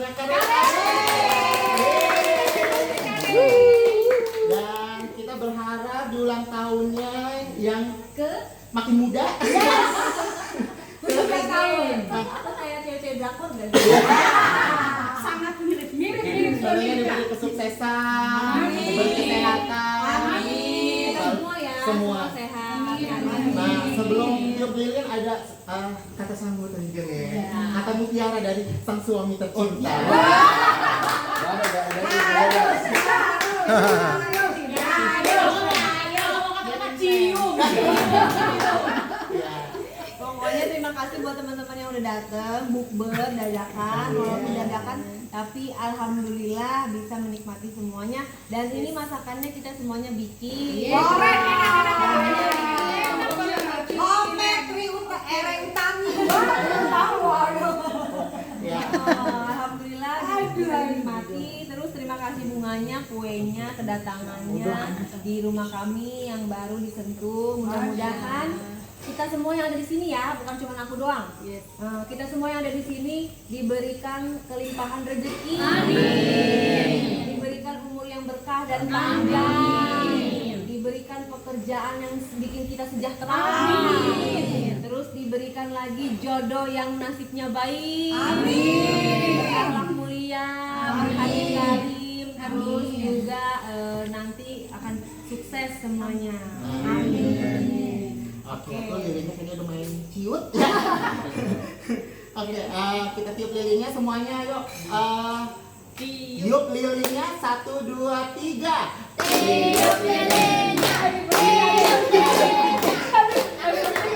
banyak karya. Dan kita berharap di ulang tahunnya yang makin muda. tahun. Aku kayak cewek-cewek drakor gak? Sangat mirip. Semoga diberi kesuksesan, diberi kesehatan. Amin. Semua ya. Semua. Sehat. Nah, sebelum tiup lilin ada kata sambutan juga ya. Kata mutiara dari sang suami tercinta. Pokoknya terima kasih buat teman-teman yang udah dateng, bukber dadakan, walaupun dadakan, tapi alhamdulillah bisa menikmati semuanya. Dan ini masakannya kita semuanya bikin. Alhamdulillah bisa menikmati. Terus terima kasih bunganya, kuenya, kedatangannya di rumah kami yang baru disentuh. Mudah-mudahan kita semua yang ada di sini ya, bukan cuma aku doang. Kita semua yang ada di sini diberikan kelimpahan rezeki. Amin. Diberikan umur yang berkah dan panjang. Diberikan pekerjaan yang bikin kita sejahtera. Amin. Terus diberikan lagi jodoh yang nasibnya baik. Amin. Berakhlak mulia, berhati karim, terus juga nanti akan sukses semuanya. Amin. Oke, lilinnya kayaknya udah main ciut. Oke, kita tiup lilinnya semuanya, yuk. Tiup lilinnya 1, 2, 3. Tiup lilinnya.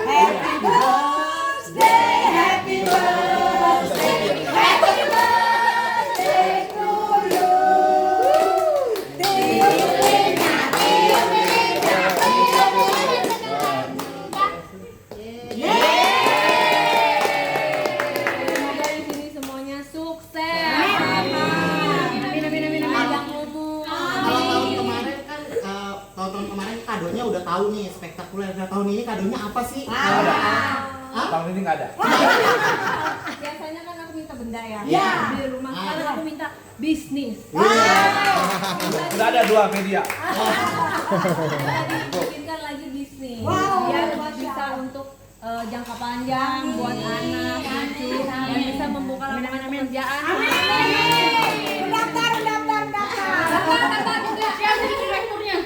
Happy birthday, happy birthday, happy birthday to you. Tiup lilinnya, tiup lilinnya, tiup lilinnya. Semoga di sini semuanya sukses. Panjang umur. Kalau tahun kemarin kadonya udah tahu nih spektakuler. Nah, tahun ini kadonya apa sih? Tahun ini nggak ada. Biasanya kan aku minta benda ya. Iya. Di rumah sekarang aku minta bisnis. Udah ada 2 media. Bikinkan lagi bisnis. Biar bisa untuk jangka panjang buat anak, cucu, dan bisa membuka lapangan pekerjaan. Daftar juga. Siapa jadi direkturnya?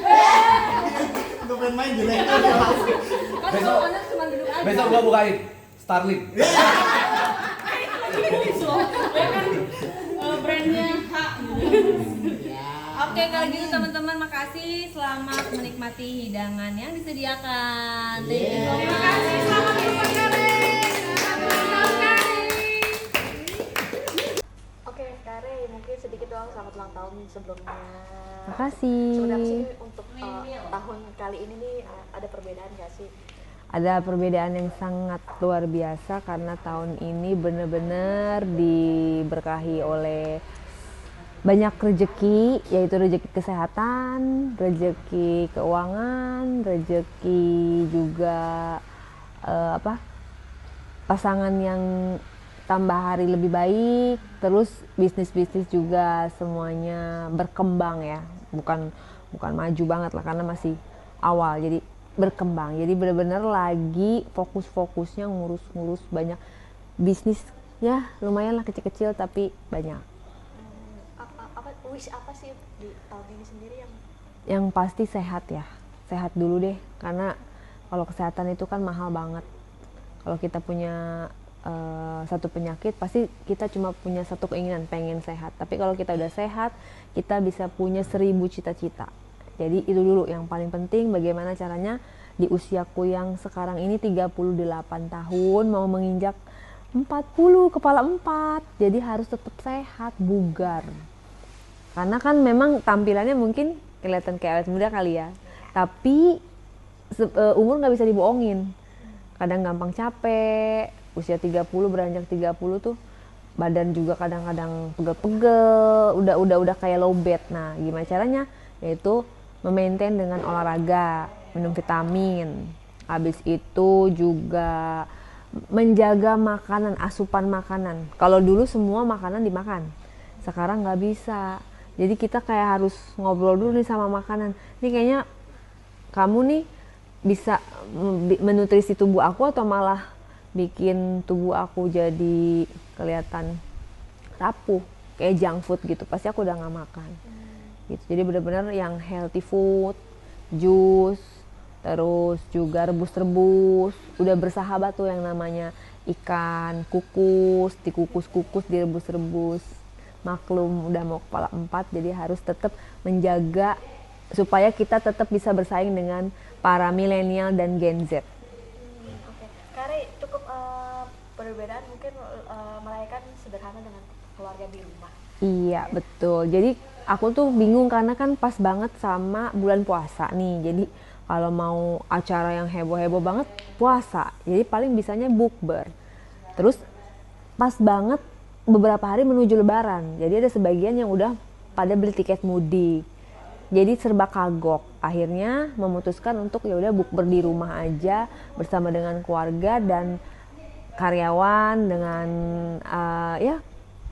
Untuk main-main jelek. Kan Besok- anak cuma duduk aja. Besok gua bukain Starlink. Brandnya H. Oke, kalau gitu teman-teman makasih, selamat menikmati hidangan yang disediakan. Terima kasih, selamat ulang tahun. Oke, Kare, mungkin sedikit doang selamat ulang tahun sebelumnya. Makasih. Sebenarnya sih untuk tahun kali ini nih ada perbedaan gak sih? Ada perbedaan yang sangat luar biasa karena tahun ini benar-benar diberkahi oleh banyak rezeki, yaitu rezeki kesehatan, rezeki keuangan, rezeki juga pasangan yang tambah hari lebih baik, terus bisnis-bisnis juga semuanya berkembang ya, bukan maju banget lah karena masih awal, jadi berkembang. Jadi benar-benar lagi fokus-fokusnya ngurus banyak bisnis ya, lumayan lah kecil-kecil tapi banyak. Wish apa sih di tahun ini sendiri Yang pasti sehat ya, sehat dulu deh, karena kalau kesehatan itu kan mahal banget. Kalau kita punya satu penyakit pasti kita cuma punya satu keinginan, pengen sehat. Tapi kalau kita udah sehat, kita bisa punya 1000 cita-cita. Jadi itu dulu yang paling penting, bagaimana caranya di usiaku yang sekarang ini 38 tahun mau menginjak 40 kepala 4. Jadi harus tetap sehat, bugar. Karena kan memang tampilannya mungkin kelihatan kayak awet muda kali ya. Tapi umur nggak bisa dibohongin. Kadang gampang capek, usia 30 beranjak 30 tuh badan juga kadang-kadang pegel-pegel, udah kayak low bed. Nah, gimana caranya? Yaitu memaintain dengan olahraga, minum vitamin. Habis itu juga menjaga makanan, asupan makanan. Kalau dulu semua makanan dimakan. Sekarang nggak bisa. Jadi kita kayak harus ngobrol dulu nih sama makanan. Ini kayaknya kamu nih bisa menutrisi tubuh aku atau malah bikin tubuh aku jadi kelihatan rapuh, kayak junk food gitu. Pasti aku udah nggak makan. Gitu. Jadi benar-benar yang healthy food, jus, terus juga rebus-rebus. Udah bersahabat tuh yang namanya ikan kukus, dikukus-kukus, direbus-rebus. Maklum udah mau kepala 4, jadi harus tetap menjaga supaya kita tetap bisa bersaing dengan para milenial dan Gen Z. Oke, Kare cukup perbedaan mungkin merayakan sederhana dengan keluarga di rumah. Iya betul. Jadi aku tuh bingung karena kan pas banget sama bulan puasa nih. Jadi kalau mau acara yang heboh-heboh banget puasa, jadi paling bisanya bukber. Terus pas banget beberapa hari menuju lebaran, jadi ada sebagian yang udah pada beli tiket mudik, jadi serba kagok. Akhirnya memutuskan untuk ya udah bukber di rumah aja bersama dengan keluarga dan karyawan, dengan ya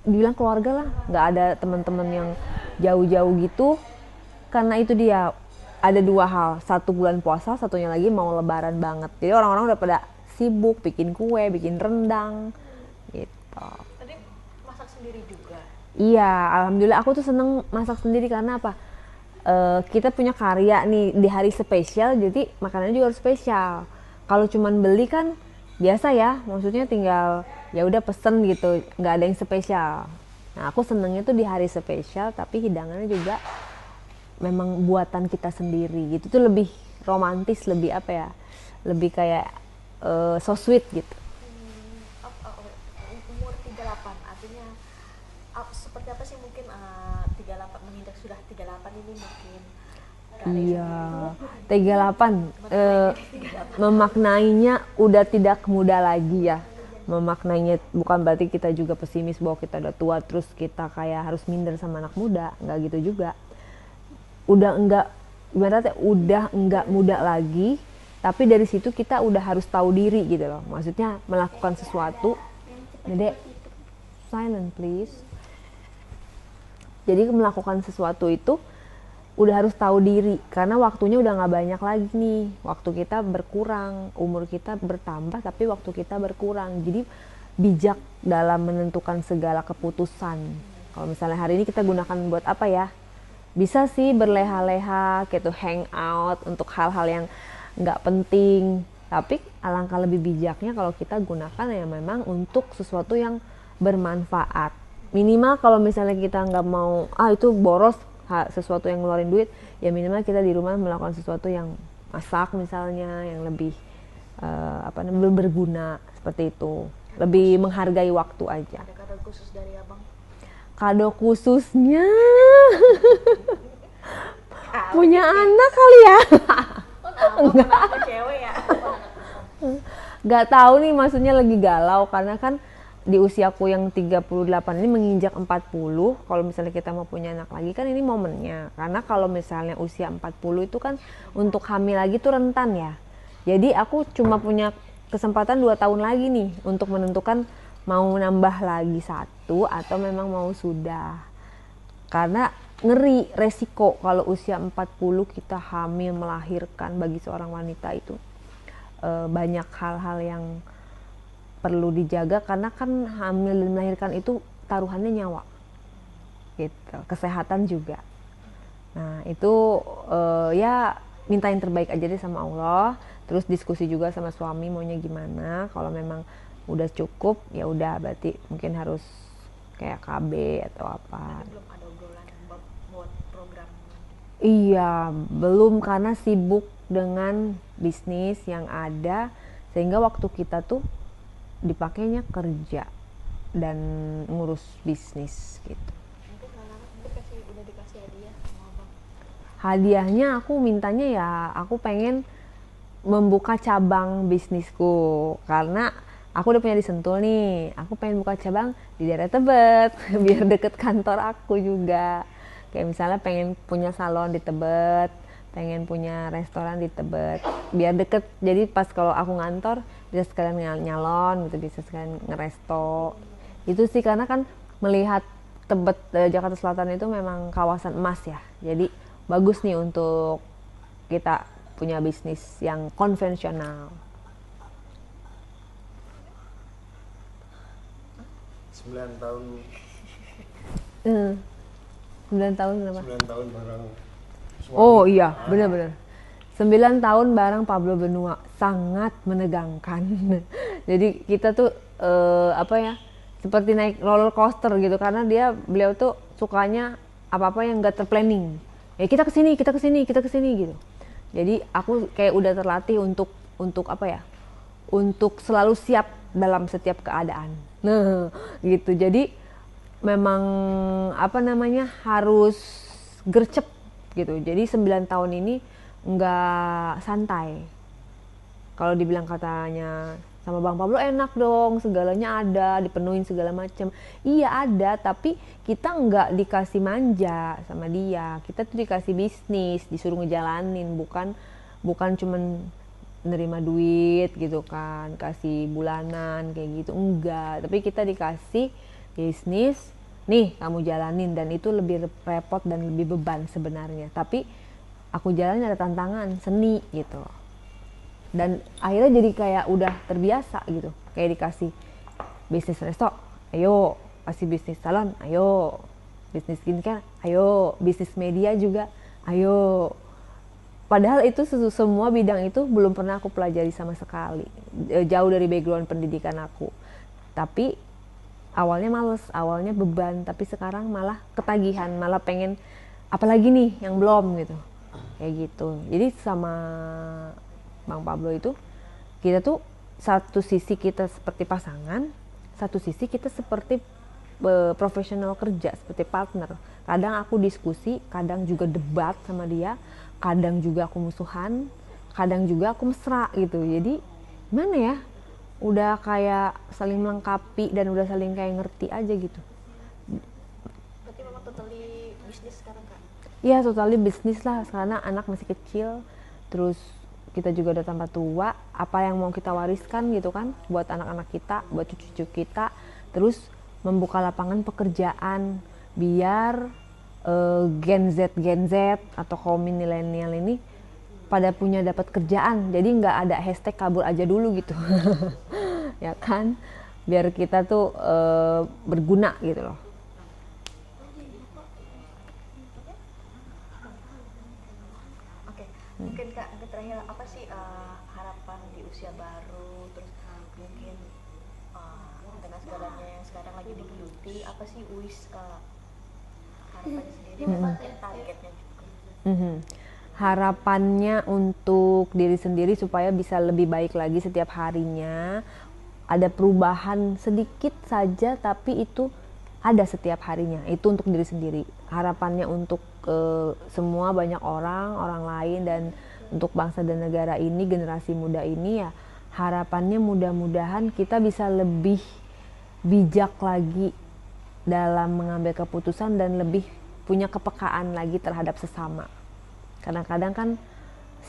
dibilang keluarga lah, nggak ada teman-teman yang jauh-jauh gitu. Karena itu dia ada dua hal, satu bulan puasa, satunya lagi mau lebaran banget, jadi orang-orang udah pada sibuk bikin kue, bikin rendang gitu. Sendiri juga. Iya, alhamdulillah aku tuh seneng masak sendiri karena apa? Kita punya karya nih di hari spesial, jadi makanannya juga harus spesial. Kalau cuman beli kan biasa ya, maksudnya tinggal ya udah pesen gitu, nggak ada yang spesial. Nah aku senengnya tuh di hari spesial, tapi hidangannya juga memang buatan kita sendiri gitu, tuh lebih romantis, lebih apa ya? Lebih kayak so sweet gitu. Umur 38 artinya seperti apa sih mungkin 38 menginjak sudah 38 ini mungkin iya 38 memaknainya udah tidak muda lagi ya. Memaknainya bukan berarti kita juga pesimis bahwa kita udah tua terus kita kayak harus minder sama anak muda, nggak gitu juga. Udah enggak muda lagi, tapi dari situ kita udah harus tahu diri gitu loh, maksudnya melakukan sesuatu. Dedek silent please. Jadi melakukan sesuatu itu udah harus tahu diri karena waktunya udah nggak banyak lagi nih, waktu kita berkurang, umur kita bertambah tapi waktu kita berkurang. Jadi bijak dalam menentukan segala keputusan. Kalau misalnya hari ini kita gunakan buat apa ya, bisa sih berleha-leha gitu, hang out untuk hal-hal yang nggak penting, tapi alangkah lebih bijaknya kalau kita gunakan ya memang untuk sesuatu yang bermanfaat. Minimal kalau misalnya kita nggak mau itu boros sesuatu yang ngeluarin duit, ya minimal kita di rumah melakukan sesuatu yang masak misalnya, yang lebih berguna seperti itu, lebih menghargai waktu aja. Ada kado khusus dari abang? Kado khususnya punya anak kali ya. Enggak cewek ya. Nggak tahu nih, maksudnya lagi galau karena kan di usiaku yang 38 ini menginjak 40, kalau misalnya kita mau punya anak lagi kan ini momennya. Karena kalau misalnya usia 40 itu kan untuk hamil lagi tuh rentan ya. Jadi aku cuma punya kesempatan 2 tahun lagi nih untuk menentukan mau nambah lagi 1 atau memang mau sudah. Karena ngeri resiko kalau usia 40 kita hamil melahirkan, bagi seorang wanita itu banyak hal-hal yang perlu dijaga karena kan hamil dan melahirkan itu taruhannya nyawa gitu, kesehatan juga. Nah itu ya minta yang terbaik aja deh sama Allah, terus diskusi juga sama suami maunya gimana. Kalau memang udah cukup ya udah, berarti mungkin harus kayak KB atau apa. Belum ada obrolan buat program? Iya belum, karena sibuk dengan bisnis yang ada sehingga waktu kita tuh dipakainya kerja dan ngurus bisnis gitu. Mungkin udah dikasih hadiah sama abang? Hadiahnya aku mintanya ya aku pengen membuka cabang bisnisku, karena aku udah punya di Sentul nih, aku pengen buka cabang di daerah Tebet biar deket kantor aku juga. Kayak misalnya pengen punya salon di Tebet, pengen punya restoran di Tebet biar deket, jadi pas kalau aku ngantor bisa sekalian nyalon gitu, bisa sekalian ngeresto. Itu sih karena kan melihat Tebet Jakarta Selatan itu memang kawasan emas ya. Jadi bagus nih untuk kita punya bisnis yang konvensional. 9 tahun 9 tahun kenapa? 9 tahun bareng suami. Oh iya, benar-benar. 9 tahun bareng Pablo Benua, sangat menegangkan. Jadi kita tuh apa ya, seperti naik roller coaster gitu, karena beliau tuh sukanya apa-apa yang gak terplanning. Ya kita kesini gitu. Jadi aku kayak udah terlatih untuk apa ya, untuk selalu siap dalam setiap keadaan. Nah, gitu. Jadi memang apa namanya, harus gercep gitu. Jadi 9 tahun ini nggak santai. Kalau dibilang katanya sama Bang Pablo enak dong, segalanya ada, dipenuhin segala macam. Iya ada, tapi kita nggak dikasih manja sama dia. Kita tuh dikasih bisnis, disuruh ngejalanin, bukan cuman nerima duit gitu kan, kasih bulanan kayak gitu, enggak. Tapi kita dikasih bisnis, nih kamu jalanin, dan itu lebih repot dan lebih beban sebenarnya. Tapi aku jalanin, ada tantangan, seni gitu. Dan akhirnya jadi kayak udah terbiasa gitu, kayak dikasih bisnis resto, ayo, kasih bisnis salon, ayo, bisnis skincare, ayo, bisnis media juga, ayo. Padahal itu semua bidang itu belum pernah aku pelajari sama sekali, jauh dari background pendidikan aku. Tapi awalnya males, awalnya beban, tapi sekarang malah ketagihan, malah pengen apalagi nih yang belum gitu, kayak gitu. Jadi sama Bang Pablo itu kita tuh satu sisi kita seperti pasangan, satu sisi kita seperti profesional kerja, seperti partner. Kadang aku diskusi, kadang juga debat sama dia, kadang juga aku musuhan, kadang juga aku mesra gitu. Jadi gimana ya, udah kayak saling melengkapi dan udah saling kayak ngerti aja gitu. Berarti memang totally bisnis sekarang Kak? Iya, totally bisnis lah, karena anak masih kecil, terus kita juga udah tambah tua, apa yang mau kita wariskan gitu kan buat anak-anak kita, buat cucu-cucu kita. Terus membuka lapangan pekerjaan biar Gen Z atau kaum milenial ini pada punya dapat kerjaan, jadi nggak ada hashtag kabur aja dulu gitu. Ya kan, biar kita tuh berguna gitu loh. Oke, mungkin Kak, mungkin terakhir apa sih harapan di usia baru, terus mungkin dengan segalanya yang sekarang lagi digeluti, apa sih harapannya sendiri, dan targetnya juga? Harapannya untuk diri sendiri supaya bisa lebih baik lagi setiap harinya. Ada perubahan sedikit saja, tapi itu ada setiap harinya. Itu untuk diri sendiri. Harapannya untuk semua banyak orang lain, dan untuk bangsa dan negara ini, generasi muda ini ya, harapannya mudah-mudahan kita bisa lebih bijak lagi dalam mengambil keputusan dan lebih punya kepekaan lagi terhadap sesama. Kadang-kadang kan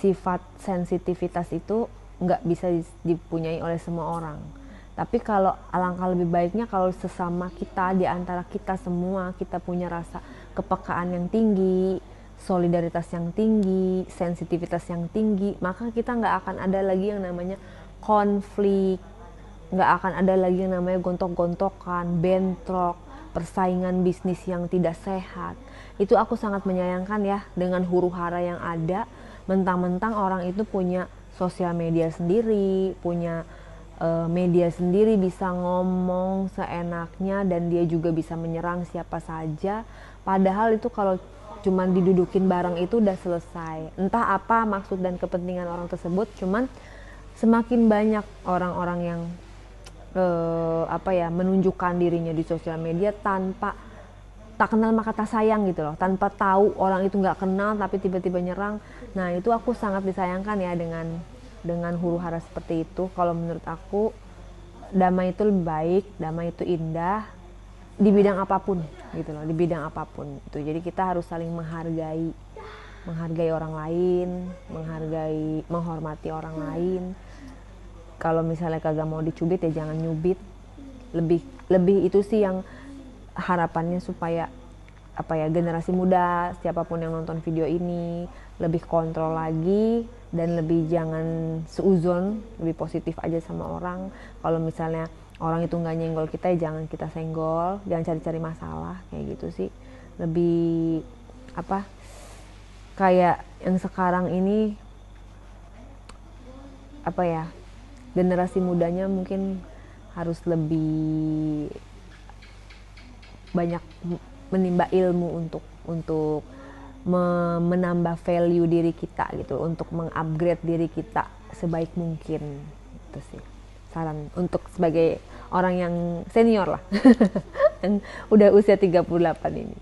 sifat sensitivitas itu nggak bisa dipunyai oleh semua orang. Tapi kalau alangkah lebih baiknya kalau sesama kita, di antara kita semua, kita punya rasa kepekaan yang tinggi, solidaritas yang tinggi, sensitivitas yang tinggi, maka kita nggak akan ada lagi yang namanya konflik, nggak akan ada lagi yang namanya gontok-gontokan, bentrok, persaingan bisnis yang tidak sehat. Itu aku sangat menyayangkan ya, dengan huru-hara yang ada, mentang-mentang orang itu punya sosial media sendiri, punya media sendiri, bisa ngomong seenaknya, dan dia juga bisa menyerang siapa saja. Padahal itu kalau cuman didudukin bareng itu udah selesai. Entah apa maksud dan kepentingan orang tersebut, cuman semakin banyak orang-orang yang menunjukkan dirinya di sosial media tanpa tak kenal maka tak sayang gitu loh, tanpa tahu orang itu nggak kenal tapi tiba-tiba nyerang. Nah itu aku sangat disayangkan ya dengan huru-hara seperti itu. Kalau menurut aku damai itu lebih baik, damai itu indah di bidang apapun gitu loh, di bidang apapun itu. Jadi kita harus saling menghargai orang lain, menghormati orang lain. Kalau misalnya kagak mau dicubit ya jangan nyubit. Lebih itu sih yang harapannya supaya apa ya, generasi muda siapapun yang nonton video ini lebih kontrol lagi dan lebih jangan seuzon, lebih positif aja sama orang. Kalau misalnya orang itu nggak nyenggol kita, ya jangan kita senggol, jangan cari-cari masalah kayak gitu sih. Lebih apa, kayak yang sekarang ini apa ya, generasi mudanya mungkin harus lebih banyak menimba ilmu untuk menambah value diri kita gitu, untuk mengupgrade diri kita sebaik mungkin. Itu sih saran untuk sebagai orang yang senior lah yang udah usia 38 ini.